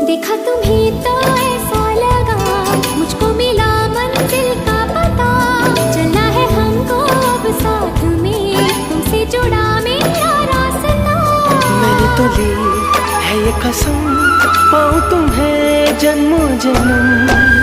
देखा तुम्हें तो ऐसा लगा, मुझको मिला मंजिल का पता। चलना है हमको अब साथ में, तुमसे जुड़ा मेरा रास्ता। मैंने तो ली है ये कसम, पाऊं तुम्हें जन्मों जन्म।